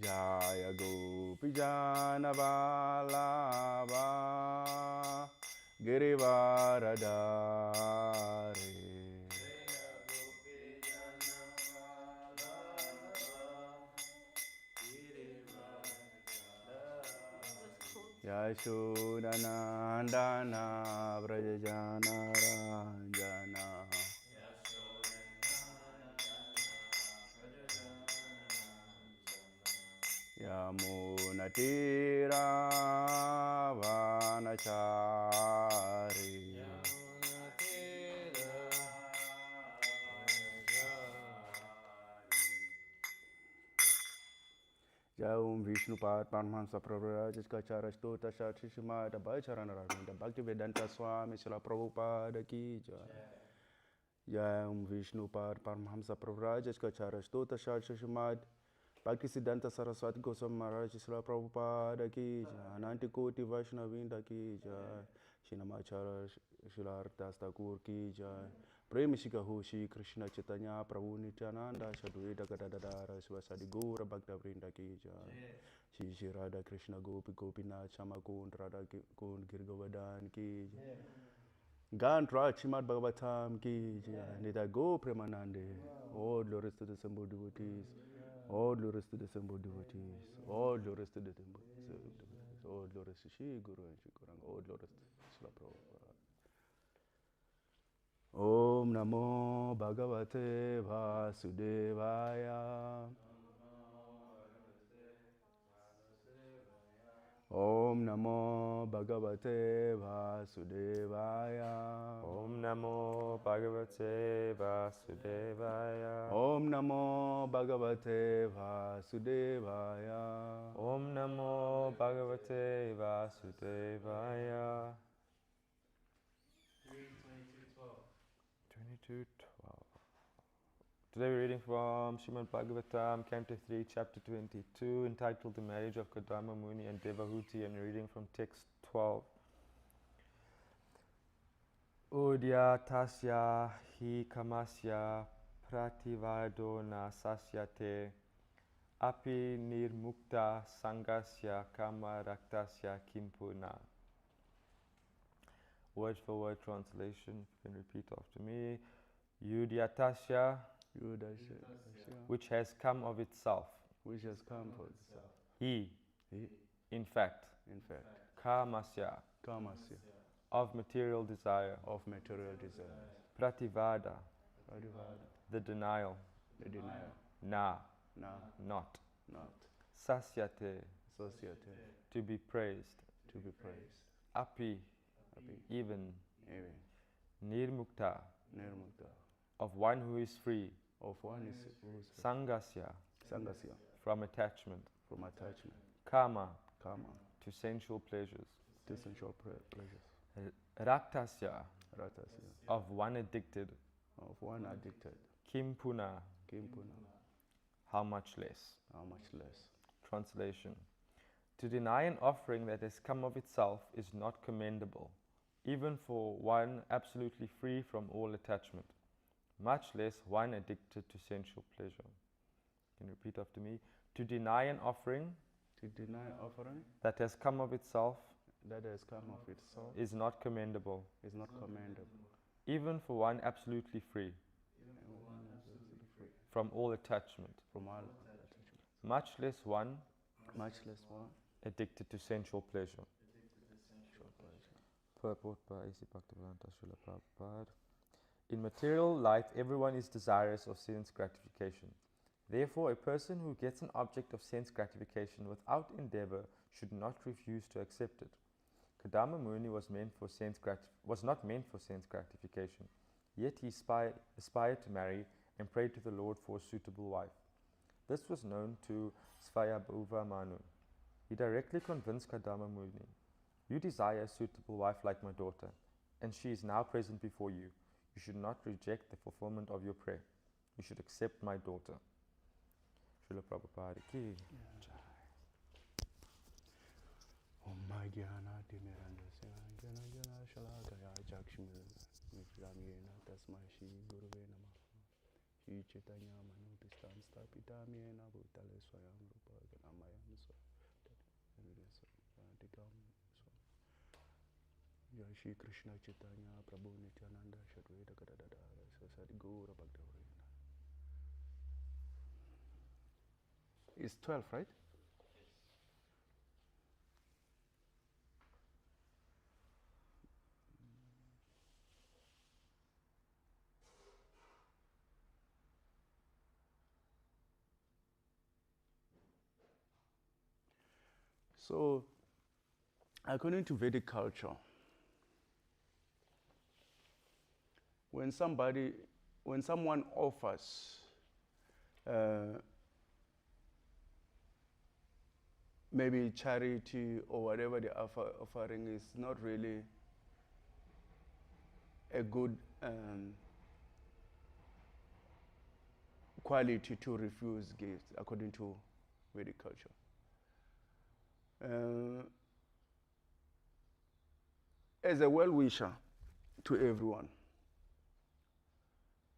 Jaya Gopijana Vallabha Girivaradhari Yashodanandana Vrajajana Ranjana Yamunatira Vanachari Jaum Vishnu Pad Paramahamsa Prabhupada Kachara Stota Shashimada Bacharana Ravinda Bhaktivedanta Swami Srila Prabhupada Ki Jai Jaum Vishnu Pad Paramahamsa Prabhupada Kachara Stota Shashimada Bhaktisiddhanta Saraswati Goswami Maharaj Srila Prabhupada Ki Jai Ananti Koti Vaishnavinda Ki Jai Shinamachara Srila Artas Thakur Ki Jai Premishika Hoshi Krishna Chaitanya Prabhu Nityananda Sadhuita Gadadara Svasadi Gaura Bhakta Vrinda Ki Jai Shri Radha Krishna Gopi Gopinath Shamakund Radha Kund Girgovardhan Ki Jai Gantra Chimad Bhagavatam Ki Jai Nida Go Premanande all glories to the assembled devotees. All glories to the assembled devotees. All glories to the assembled devotees. All glories to Shri Guru and Shri Guranga. All glories to Srila Prabhupada. Om Namo Bhagavate Vasudevaya. Om Namo Bhagavate Vasudevaya. Om Namo Bhagavate Vasudevaya. Om Namo Bhagavate Vasudevaya. Om Namo Bhagavate Vasudevaya. 22:12. Today we're reading from Srimad Bhagavatam, Canto 3, Chapter 22, entitled The Marriage of Kardama Muni and Devahuti, and reading from text 12. Udya tasya hi kamasya prativado na sasyate api nirmukta sangasya kama raktasya kimpuna. Word for word translation, you can repeat after me. Udyatasya, which has come of itself. Which has come for itself. He, in fact. Kamasya, of material desire. Of material desire. Prativada, the denial. Na, not. Sasyate, to be praised. Api, even. Nirmukta, of one who is free. Sangasya, from attachment. Kama, to sensual pleasures. Raktasya, of one addicted. Kimpuna, how much less. Translation. To deny an offering that has come of itself is not commendable, even for one absolutely free from all attachment, much less one addicted to sensual pleasure. You can repeat after me. To deny an offering that has come of itself is not commendable, even for one absolutely free from all attachment, much less one addicted to sensual pleasure. Purport by A.C. Bhaktivedanta Srila Prabhupada. In material life, everyone is desirous of sense gratification. Therefore, a person who gets an object of sense gratification without endeavor should not refuse to accept it. Kardama Muni was not meant for sense gratification, yet he aspired to marry and prayed to the Lord for a suitable wife. This was known to Svāyambhuva Manu. He directly convinced Kardama Muni, "You desire a suitable wife like my daughter, and she is now present before you. You should not reject the fulfillment of your prayer. You should accept my daughter." Srila Prabhupada ki jai. Om Jnana Timirandasya Jnana Jnana Shalakaya Chakshmir Vijramyena Tasmai Shri Guruve Namaha Shri Chaitanya Manu Pistam Stapitami and Abutale Svāyambhuva Manu Jai Shri Krishna Chaitanya Prabhu Nityananda Shadvaita Gadadada Sasadi Gaura Bhaktavrina. It's 12, right? So, according to Vedic culture, when someone offers maybe charity or whatever the offering is not really a good quality to refuse gifts according to Vedic culture. As a well-wisher to everyone,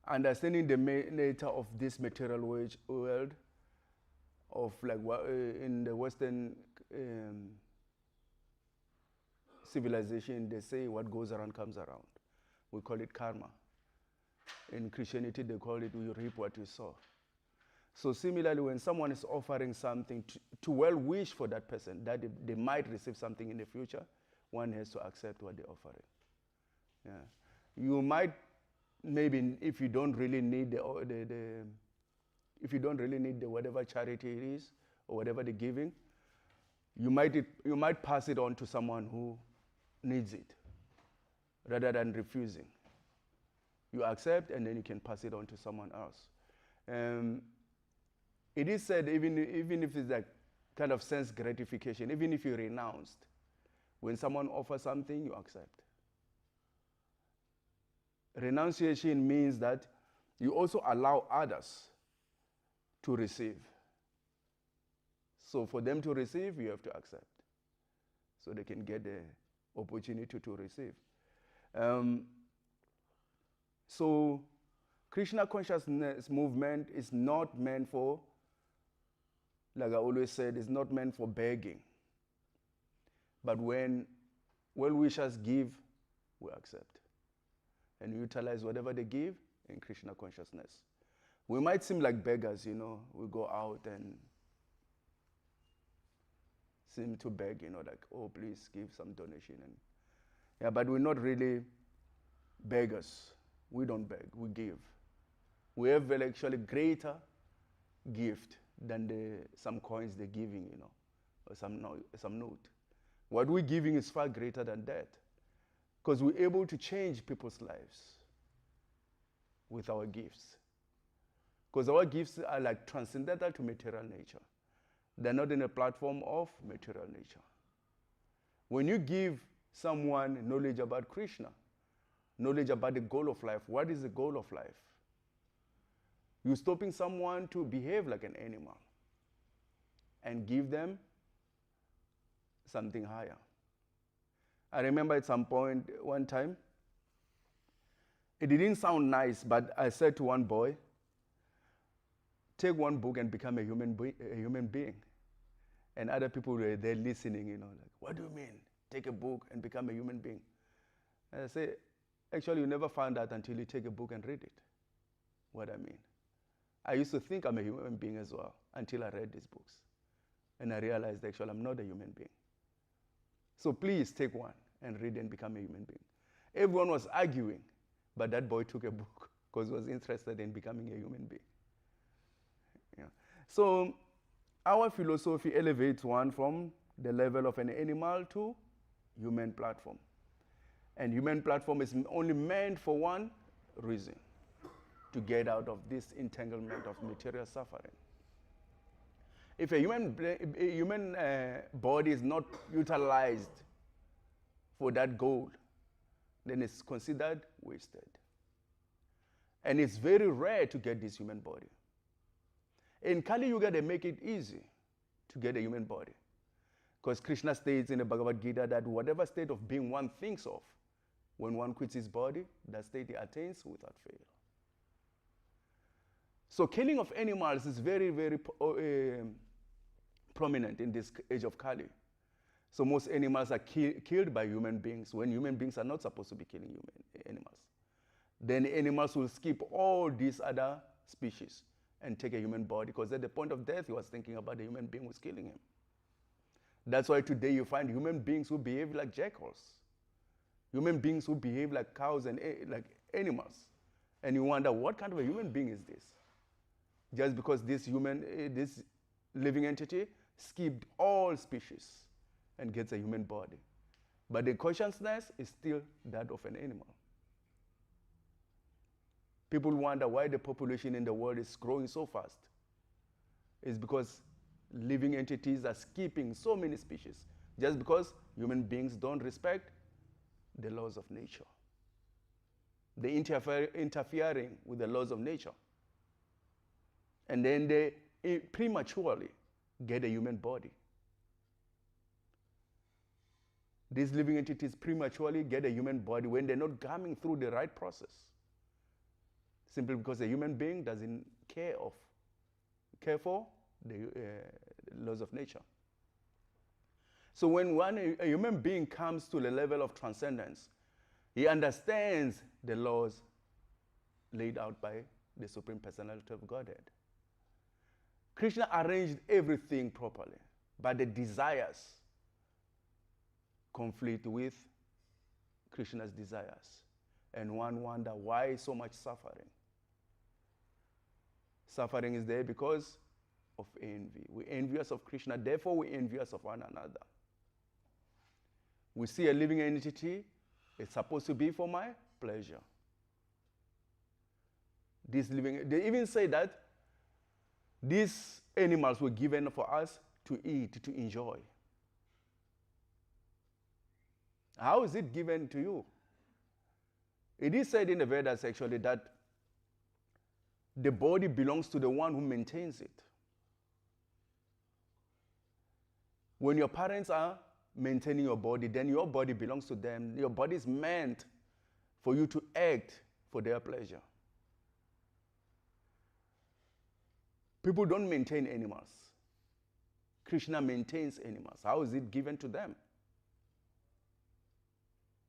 understanding the nature of this material world, of like in the Western civilization, they say what goes around comes around. We call it karma. In Christianity, they call it you reap what you sow. So similarly, when someone is offering something to well wish for that person, that they might receive something in the future, one has to accept what they're offering. Yeah. You might, maybe if you don't really need if you don't really need whatever charity it is or whatever they're giving, you might pass it on to someone who needs it rather than refusing. You accept and then you can pass it on to someone else. It is said even if it's like kind of sense gratification, even if you renounced, when someone offers something, you accept. Renunciation means that you also allow others to receive. So for them to receive, you have to accept. So they can get the opportunity to receive. So Krishna consciousness movement is not meant for, like I always said, it's not meant for begging. But when well-wishers give, we accept. And utilize whatever they give in Krishna consciousness. We might seem like beggars, you know. We go out and seem to beg, you know, like, oh, please give some donation. Yeah, but we're not really beggars. We don't beg, we give. We have actually greater gift than some coins they're giving, you know, or some note. What we're giving is far greater than that, because we're able to change people's lives with our gifts. Because our gifts are like transcendental to material nature. They're not in a platform of material nature. When you give someone knowledge about Krishna, knowledge about the goal of life, what is the goal of life? You're stopping someone to behave like an animal and give them something higher. I remember at some point, one time, it didn't sound nice, but I said to one boy, take one book and become a human being. And other people were there listening, you know, like, what do you mean? Take a book and become a human being. And I say, actually, you never find out until you take a book and read it, what I mean. I used to think I'm a human being as well until I read these books. And I realized, actually, I'm not a human being. So please take one and read and become a human being. Everyone was arguing, but that boy took a book because he was interested in becoming a human being. Yeah. So our philosophy elevates one from the level of an animal to human platform. And human platform is only meant for one reason, to get out of this entanglement of material suffering. If a human body is not utilized for that goal, then it's considered wasted. And it's very rare to get this human body. In Kali Yuga, they make it easy to get a human body. Because Krishna states in the Bhagavad Gita that whatever state of being one thinks of, when one quits his body, that state he attains without fail. So killing of animals is very, very prominent in this age of Kali. So most animals are killed by human beings when human beings are not supposed to be killing animals. Then animals will skip all these other species and take a human body, because at the point of death he was thinking about the human being who was killing him. That's why today you find human beings who behave like jackals, human beings who behave like cows and like animals. And you wonder, what kind of a human being is this? Just because this living entity skipped all species and gets a human body. But the consciousness is still that of an animal. People wonder why the population in the world is growing so fast. It's because living entities are skipping so many species just because human beings don't respect the laws of nature. They interfering with the laws of nature. And then they prematurely get a human body. These living entities prematurely get a human body when they're not coming through the right process. Simply because a human being doesn't care for the laws of nature. So when a human being comes to the level of transcendence, he understands the laws laid out by the Supreme Personality of Godhead. Krishna arranged everything properly, but the desires conflict with Krishna's desires. And one wonder why so much suffering. Suffering is there because of envy. We're envious of Krishna, therefore we're envious of one another. We see a living entity, it's supposed to be for my pleasure. They even say that these animals were given for us to eat, to enjoy. How is it given to you? It is said in the Vedas actually that the body belongs to the one who maintains it. When your parents are maintaining your body, then your body belongs to them. Your body is meant for you to act for their pleasure. People don't maintain animals. Krishna maintains animals. How is it given to them?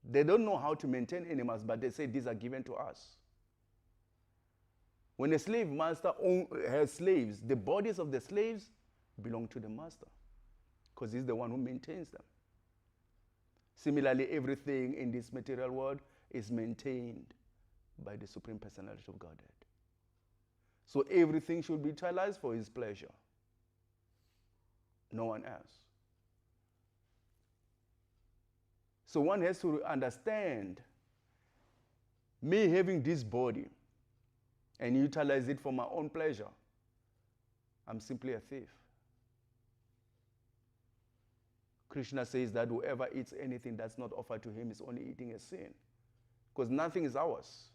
They don't know how to maintain animals, but they say these are given to us. When a slave master has slaves, the bodies of the slaves belong to the master because he's the one who maintains them. Similarly, everything in this material world is maintained by the Supreme Personality of Godhead. So everything should be utilized for his pleasure. No one else. So one has to understand, me having this body and utilize it for my own pleasure, I'm simply a thief. Krishna says that whoever eats anything that's not offered to him is only eating a sin, because nothing is ours.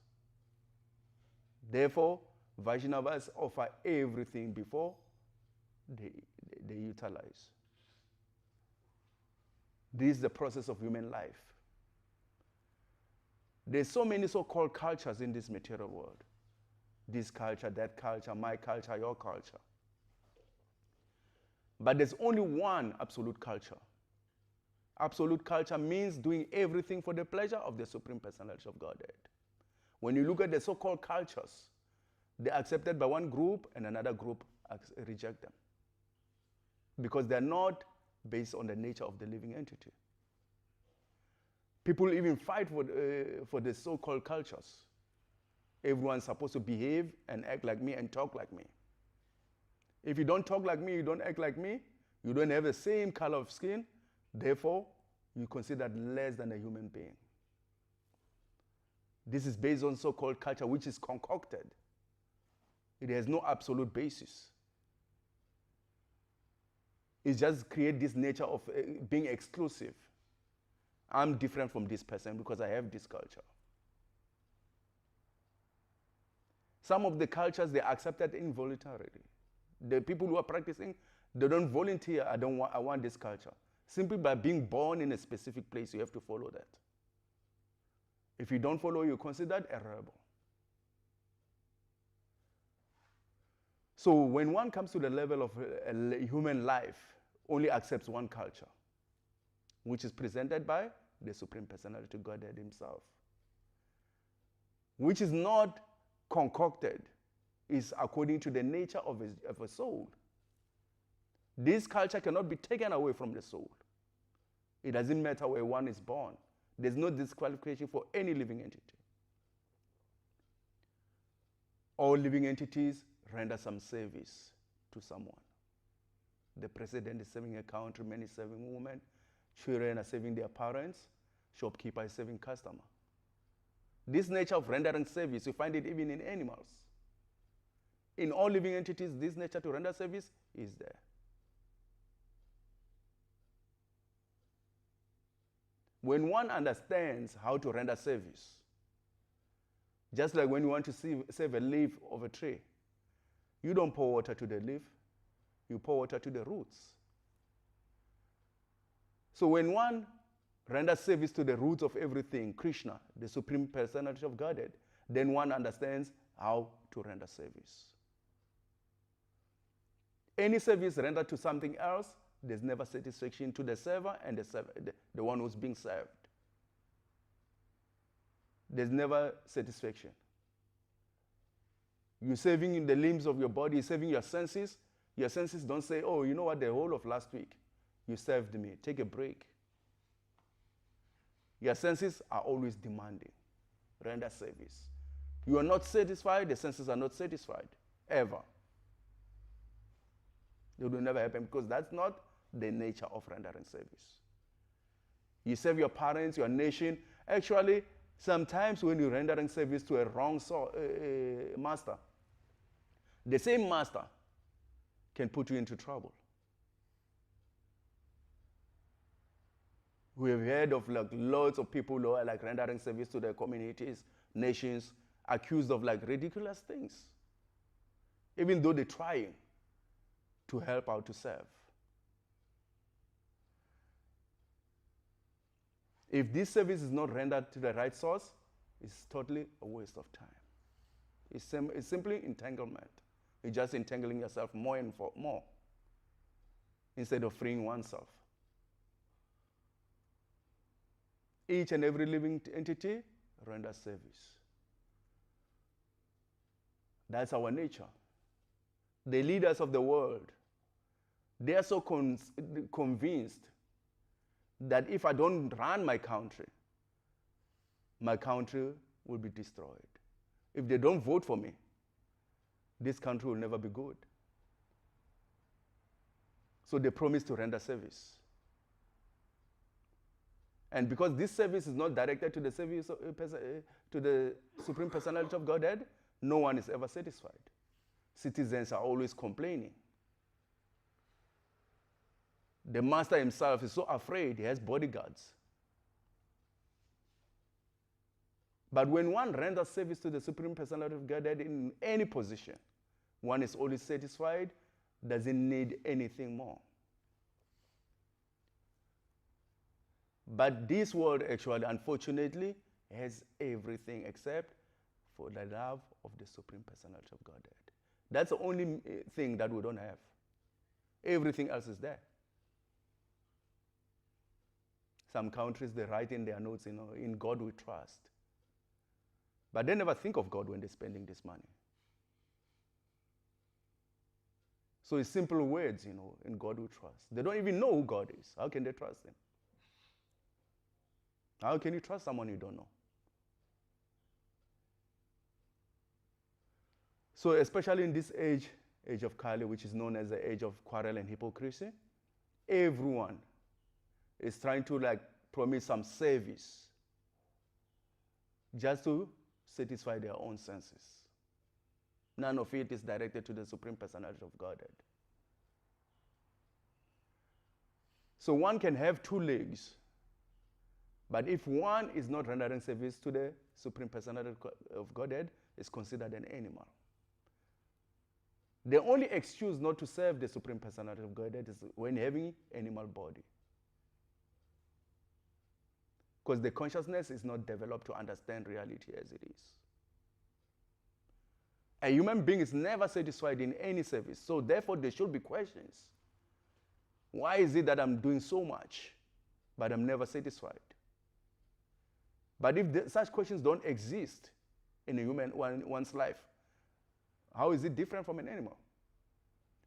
Therefore, Vaishnavas offer everything before they utilize. This is the process of human life. There's so many so-called cultures in this material world. This culture, that culture, my culture, your culture. But there's only one absolute culture. Absolute culture means doing everything for the pleasure of the Supreme Personality of Godhead. When you look at the so-called cultures, they're accepted by one group and another group reject them, because they're not based on the nature of the living entity. People even fight for the so-called cultures. Everyone's supposed to behave and act like me and talk like me. If you don't talk like me, you don't act like me, you don't have the same color of skin, therefore, you're considered less than a human being. This is based on so-called culture, which is concocted. It has no absolute basis. It just creates this nature of being exclusive. I'm different from this person because I have this culture. Some of the cultures, they accepted involuntarily. The people who are practicing, they don't volunteer, I want this culture. Simply by being born in a specific place, you have to follow that. If you don't follow, you're considered a rebel. So when one comes to the level of human life, only accepts one culture, which is presented by the Supreme Personality Godhead himself, which is not concocted, is according to the nature of a soul. This culture cannot be taken away from the soul. It doesn't matter where one is born. There's no disqualification for any living entity. All living entities render some service to someone. The president is serving a country, men is serving women, children are serving their parents, shopkeeper is serving customer. This nature of rendering service, you find it even in animals. In all living entities, this nature to render service is there. When one understands how to render service, just like when you want to save a leaf of a tree, you don't pour water to the leaf, you pour water to the roots. So when one renders service to the roots of everything, Krishna, the Supreme Personality of Godhead, then one understands how to render service. Any service rendered to something else, there's never satisfaction to the server and the one who's being served. There's never satisfaction. You're saving the limbs of your body, you're saving your senses. Your senses don't say, oh, you know what, the whole of last week, you served me, take a break. Your senses are always demanding, render service. You are not satisfied, the senses are not satisfied, ever. It will never happen because that's not the nature of rendering service. You serve your parents, your nation. Actually, sometimes when you're rendering service to a wrong master, the same master can put you into trouble. We have heard of lots of people who are rendering service to their communities, nations, accused of ridiculous things, even though they're trying to help out to serve. If this service is not rendered to the right source, it's totally a waste of time. It's simply entanglement. You're just entangling yourself more and more instead of freeing oneself. Each and every living entity renders service. That's our nature. The leaders of the world, they are so convinced that if I don't run my country will be destroyed. If they don't vote for me, this country will never be good. So they promise to render service. And because this service is not directed to the service to the Supreme Personality of Godhead, no one is ever satisfied. Citizens are always complaining. The master himself is so afraid, he has bodyguards. But when one renders service to the Supreme Personality of Godhead in any position, one is always satisfied, doesn't need anything more. But this world actually, unfortunately, has everything except for the love of the Supreme Personality of Godhead. That's the only thing that we don't have. Everything else is there. Some countries, they write in their notes, in God we trust. But they never think of God when they're spending this money. So it's simple words, in God we trust. They don't even know who God is. How can they trust him? How can you trust someone you don't know? So especially in this age of Kali, which is known as the age of quarrel and hypocrisy, everyone is trying to promise some service just to satisfy their own senses. None of it is directed to the Supreme Personality of Godhead. So one can have two legs, but if one is not rendering service to the Supreme Personality of Godhead, it's considered an animal. The only excuse not to serve the Supreme Personality of Godhead is when having animal body. Because the consciousness is not developed to understand reality as it is. A human being is never satisfied in any service. So therefore, there should be questions. Why is it that I'm doing so much, but I'm never satisfied? But if such questions don't exist in a one's life, how is it different from an animal?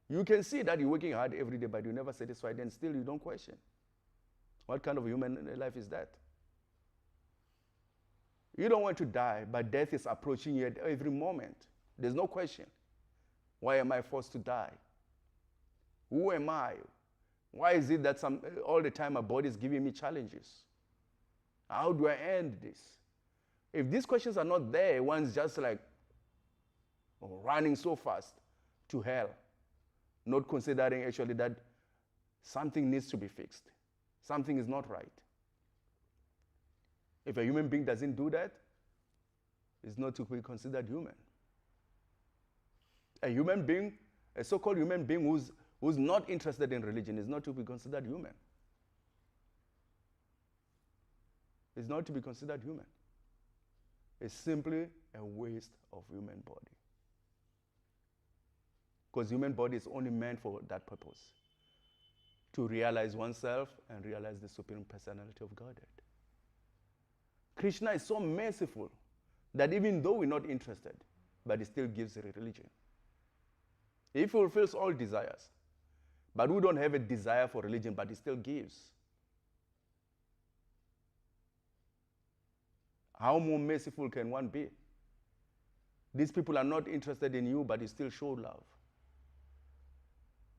You can see that you're working hard every day, but you're never satisfied, and still you don't question. What kind of human life is that? You don't want to die, but death is approaching you at every moment. There's no question. Why am I forced to die? Who am I? Why is it that all the time my body is giving me challenges? How do I end this? If these questions are not there, one's just like running so fast to hell, not considering actually that something needs to be fixed. Something is not right. If a human being doesn't do that, it's not to be considered human. A human being, a so-called human being who's not interested in religion is not to be considered human. It's not to be considered human. It's simply a waste of human body. Because human body is only meant for that purpose, to realize oneself and realize the supreme personality of Godhead. Krishna is so merciful that even though we're not interested, but he still gives a religion. He fulfills all desires. But we don't have a desire for religion, but he still gives. How more merciful can one be? These people are not interested in you, but you still show love.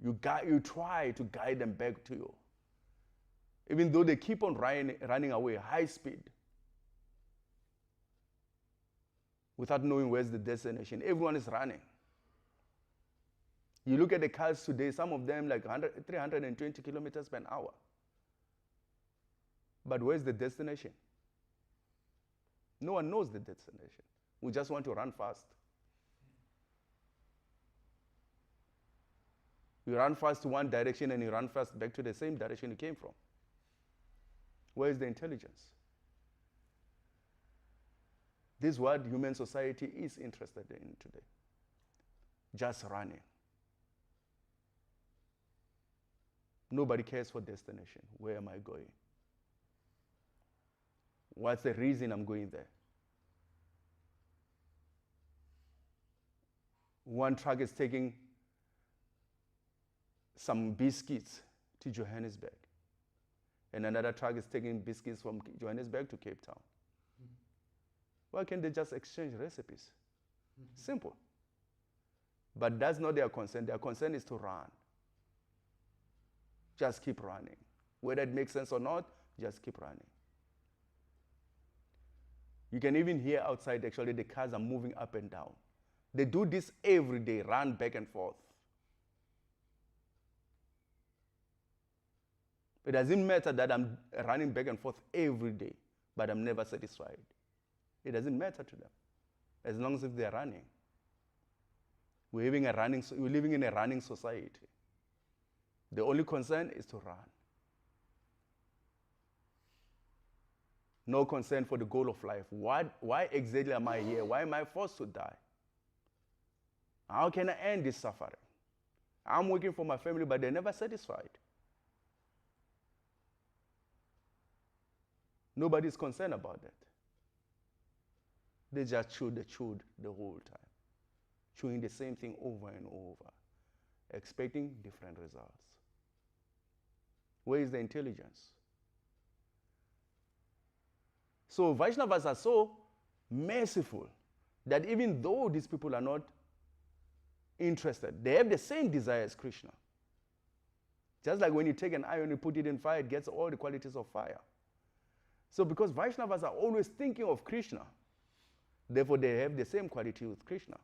You try to guide them back to you. Even though they keep on running away high speed, without knowing where's the destination. Everyone is running. You look at the cars today, some of them like 320 kilometers per hour. But where's the destination? No one knows the destination. We just want to run fast. You run fast to one direction and you run fast back to the same direction you came from. Where is the intelligence? This is what human society is interested in today. Just running. Nobody cares for destination. Where am I going? What's the reason I'm going there? One truck is taking some biscuits to Johannesburg, and another truck is taking biscuits from Johannesburg to Cape Town. Why can't they just exchange recipes? Simple. But that's not their concern. Their concern is to run. Just keep running. Whether it makes sense or not, just keep running. You can even hear outside, actually, the cars are moving up and down. They do this every day, run back and forth. It doesn't matter that I'm running back and forth every day, but I'm never satisfied. It doesn't matter to them, as long as if they're running. We're living in a running society. The only concern is to run. No concern for the goal of life. Why exactly am I here? Why am I forced to die? How can I end this suffering? I'm working for my family, but they're never satisfied. Nobody's concerned about that. They just chewed the whole time, chewing the same thing over and over, expecting different results. Where is the intelligence? So Vaishnavas are so merciful that even though these people are not interested, they have the same desire as Krishna. Just like when you take an iron, you put it in fire, it gets all the qualities of fire. So because Vaishnavas are always thinking of Krishna, therefore they have the same quality with Krishna.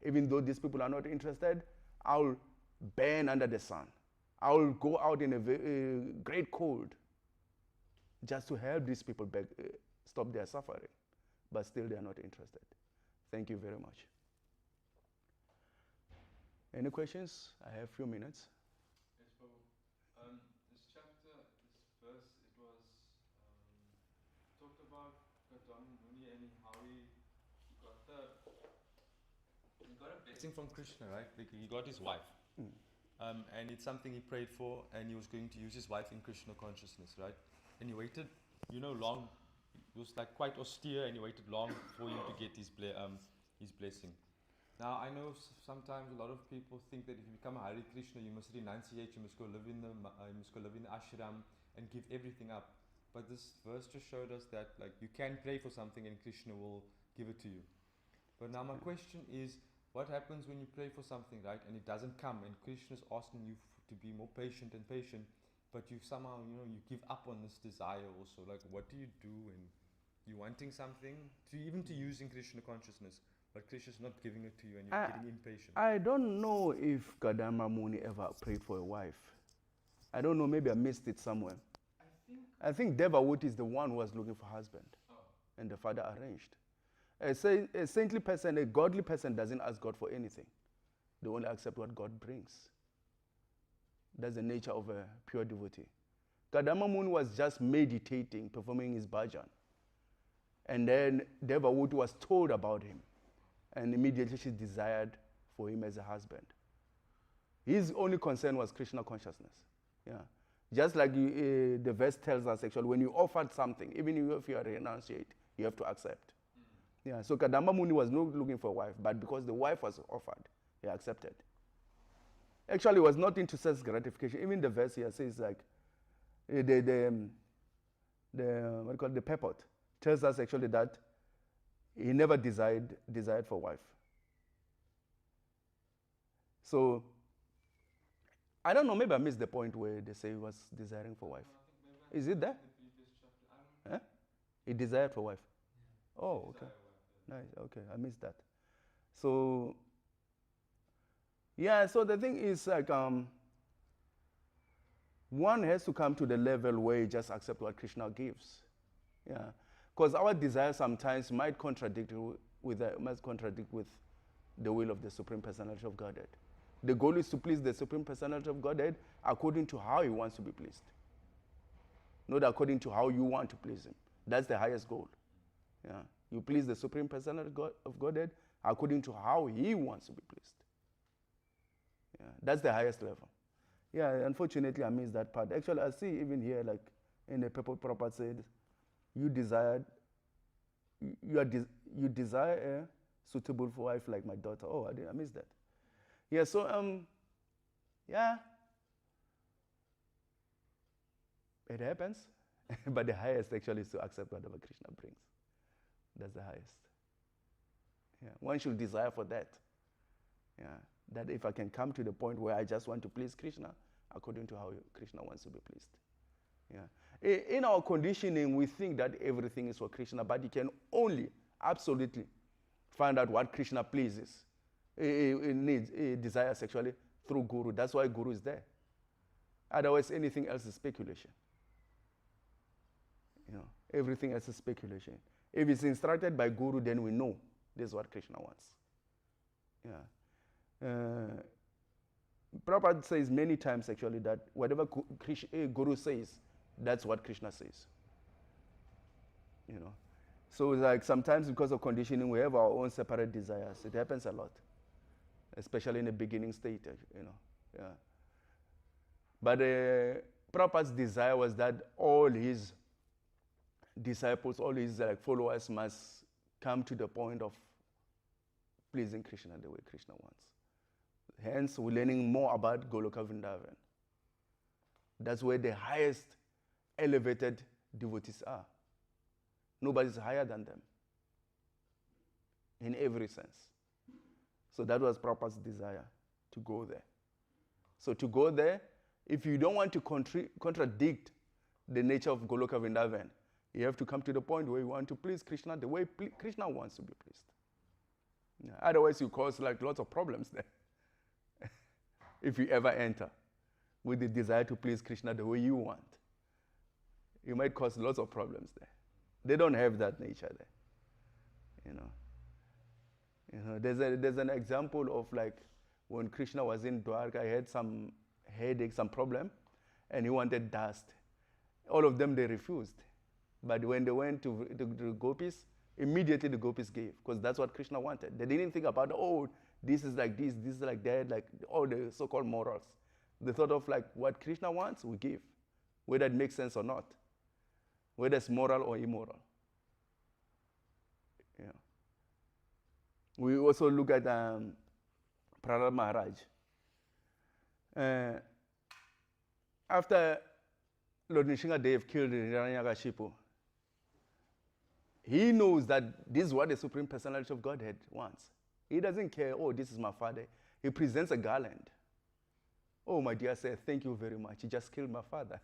Even though these people are not interested, I'll burn under the sun. I'll go out in a great cold just to help these people stop their suffering. But still they are not interested. Thank you very much. Any questions? I have a few minutes. Yes, Prabhu. This chapter, this verse, it was talked about Kardama Muni and how he got a blessing from Krishna, right? Like he got his wife. And it's something he prayed for, and he was going to use his wife in Krishna consciousness, right? And he waited, long. He was like quite austere, and he waited long for him to get his blessing. Now I know sometimes a lot of people think that if you become a Hare Krishna, you must renunciate, you must go live in the ashram and give everything up. But this verse just showed us that like you can pray for something and Krishna will give it to you. But now my question is, what happens when you pray for something, right, and it doesn't come, and Krishna's asking you to be more patient and patient, but you somehow, you give up on this desire also. Like, what do you do when you're wanting something, even to use in Krishna consciousness, but Krishna's not giving it to you and you're getting impatient? I don't know if Kardama Muni ever prayed for a wife. I don't know, maybe I missed it somewhere. I think Devawut is the one who was looking for a husband, and the father arranged. A saintly person, a godly person doesn't ask God for anything. They only accept what God brings. That's the nature of a pure devotee. Kardama Muni was just meditating, performing his bhajan. And then Devawut was told about him. And immediately she desired for him as a husband. His only concern was Krishna consciousness. Yeah. Just like the verse tells us, actually, when you offered something, even if you are renunciate, you have to accept. Yeah, so Kardama Muni was not looking for a wife, but because the wife was offered, he accepted. Actually, he was not into sense gratification. Even the verse here says like, the Purport tells us actually that he never desired for wife. So, I don't know, maybe I missed the point where they say he was desiring for wife. Is it there? Huh? He desired for wife. Yeah. Oh, okay. Nice, okay, I missed that. So, yeah, so the thing is like, one has to come to the level where you just accept what Krishna gives. Yeah, because our desire sometimes might contradict with the will of the Supreme Personality of Godhead. The goal is to please the Supreme Personality of Godhead according to how he wants to be pleased, not according to how you want to please him. That's the highest goal. Yeah. You please the Supreme Personality of Godhead according to how he wants to be pleased. Yeah, that's the highest level. Yeah, unfortunately, I missed that part. Actually, I see even here, like in the Purport, Prabhupada said, you desire a suitable for wife like my daughter. Oh, I missed that. Yeah, so, yeah, it happens. But the highest actually is to accept whatever Krishna brings. That's the highest. Yeah, one should desire for that. Yeah, that if I can come to the point where I just want to please Krishna according to how Krishna wants to be pleased. Yeah. In our conditioning, we think that everything is for Krishna, but you can only absolutely find out what Krishna pleases, needs, desires actually through Guru. That's why Guru is there. Otherwise, anything else is speculation. Everything else is speculation. If it's instructed by Guru, then we know this is what Krishna wants. Yeah. Prabhupada says many times actually that whatever Guru says, that's what Krishna says. So like sometimes because of conditioning, we have our own separate desires. It happens a lot, especially in the beginning state. Yeah. But Prabhupada's desire was that all his disciples, all his followers must come to the point of pleasing Krishna the way Krishna wants. Hence, we're learning more about Goloka Vrindavan. That's where the highest elevated devotees are. Nobody's higher than them in every sense. So that was Prabhupada's desire, to go there. So to go there, if you don't want to contradict the nature of Goloka Vrindavan, you have to come to the point where you want to please Krishna the way Krishna wants to be pleased. Yeah. Otherwise, you cause lots of problems there. If you ever enter with the desire to please Krishna the way you want, you might cause lots of problems there. They don't have that nature there. There's an example of when Krishna was in Dwarka, he had some headache, some problem, and he wanted dust. All of them, they refused. But when they went to the gopis, immediately the gopis gave, because that's what Krishna wanted. They didn't think about, this is like this is like that, like all the so-called morals. The thought of like what Krishna wants, we give, whether it makes sense or not, whether it's moral or immoral. Yeah. We also look at Prahlad Maharaj. After Lord Nrsimhadev killed Hiranyakashipu, he knows that this is what the Supreme Personality of Godhead wants. He doesn't care, oh, this is my father. He presents a garland. Oh, my dear sir, thank you very much. He just killed my father.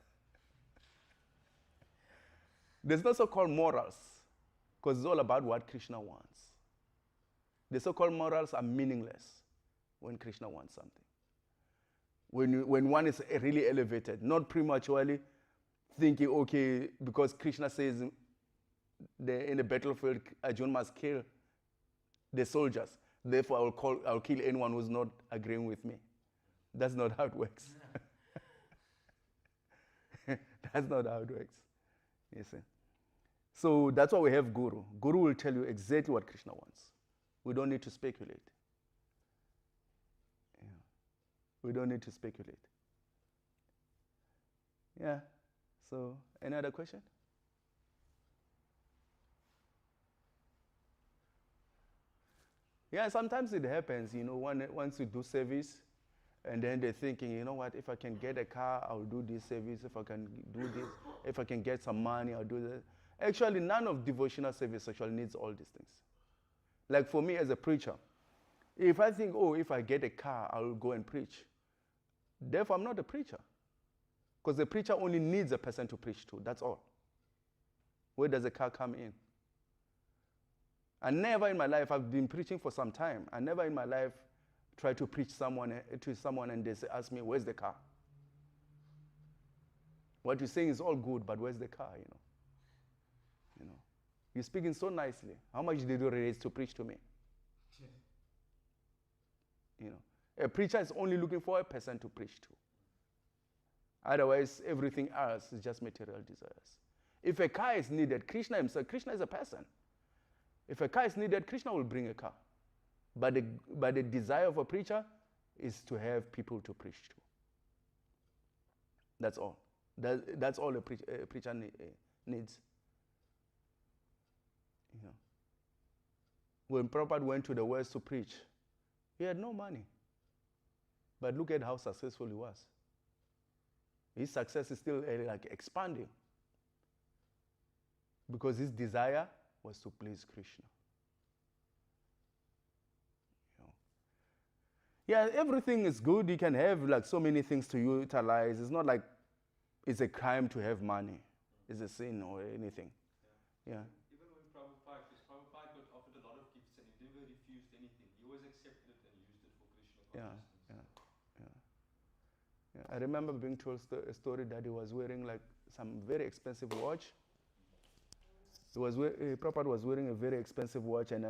There's no so-called morals, because it's all about what Krishna wants. The so-called morals are meaningless when Krishna wants something. When one is really elevated, not prematurely thinking, okay, because Krishna says in the battlefield, Arjuna must kill the soldiers. Therefore, I'll kill anyone who's not agreeing with me. That's not how it works. That's not how it works. You see? So that's why we have Guru. Guru will tell you exactly what Krishna wants. We don't need to speculate. Yeah. We don't need to speculate. Yeah. So, any other question? Yeah, sometimes it happens, once you do service, and then they're thinking, you know what, if I can get a car, I'll do this service. If I can do this, if I can get some money, I'll do that. Actually, none of devotional service actually needs all these things. Like for me as a preacher, if I think, oh, if I get a car, I'll go and preach. Therefore, I'm not a preacher. Because the preacher only needs a person to preach to, that's all. Where does the car come in? And never in my life, I've been preaching for some time, I never in my life try to preach to someone and they ask me, where's the car? What you're saying is all good, but where's the car, You're speaking so nicely. How much did you raise to preach to me? A preacher is only looking for a person to preach to. Otherwise, everything else is just material desires. If a car is needed, Krishna himself, Krishna is a person. If a car is needed, Krishna will bring a car. But the desire of a preacher is to have people to preach to. That's all. That's all a preacher needs. When Prabhupada went to the West to preach, he had no money. But look at how successful he was. His success is still expanding. Because his desire was to please Krishna. Yeah, everything is good. You can have so many things to utilize. It's not like it's a crime to have money. It's a sin or anything. Yeah. Even when Prabhupada got offered a lot of gifts and he never refused anything. He always accepted it and used it for Krishna consciousness. Yeah. I remember being told a story that he was wearing some very expensive watch. Prabhupada was wearing a very expensive watch, and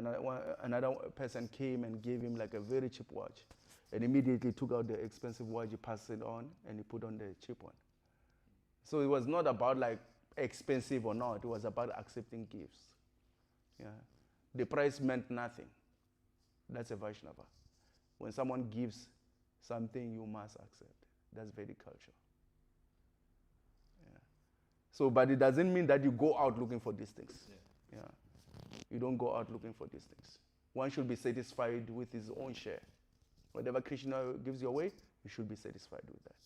another person came and gave him a very cheap watch. And immediately took out the expensive watch, he passed it on, and he put on the cheap one. So it was not about expensive or not, it was about accepting gifts. Yeah. The price meant nothing. That's a Vaishnava. When someone gives something, you must accept. That's Vedic culture. Yeah. So, but it doesn't mean that you go out looking for these things. Yeah. You don't go out looking for these things. One should be satisfied with his own share. Whatever Krishna gives you away, you should be satisfied with that.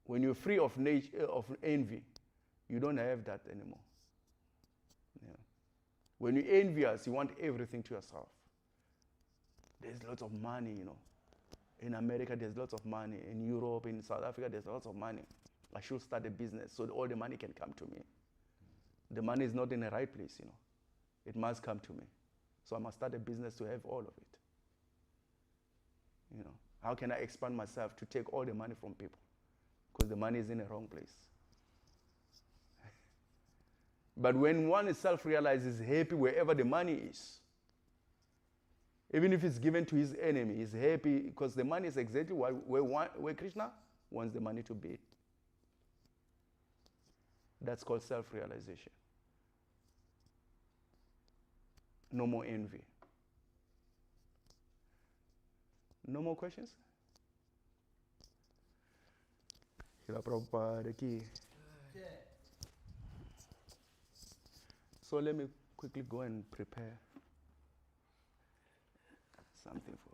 When you're free of envy, you don't have that anymore. Yeah. When you're envious, you want everything to yourself. There's lots of money, In America, there's lots of money. In Europe, in South Africa, there's lots of money. I should start a business so that all the money can come to me. The money is not in the right place, It must come to me. So I must start a business to have all of it. How can I expand myself to take all the money from people? Because the money is in the wrong place. But when one is self-realized, is happy wherever the money is. Even if it's given to his enemy, he's happy because the money is exactly where Krishna wants the money to be. That's called self-realization. No more envy. No more questions? Srila Prabhupada ki. So let me quickly go and prepare something for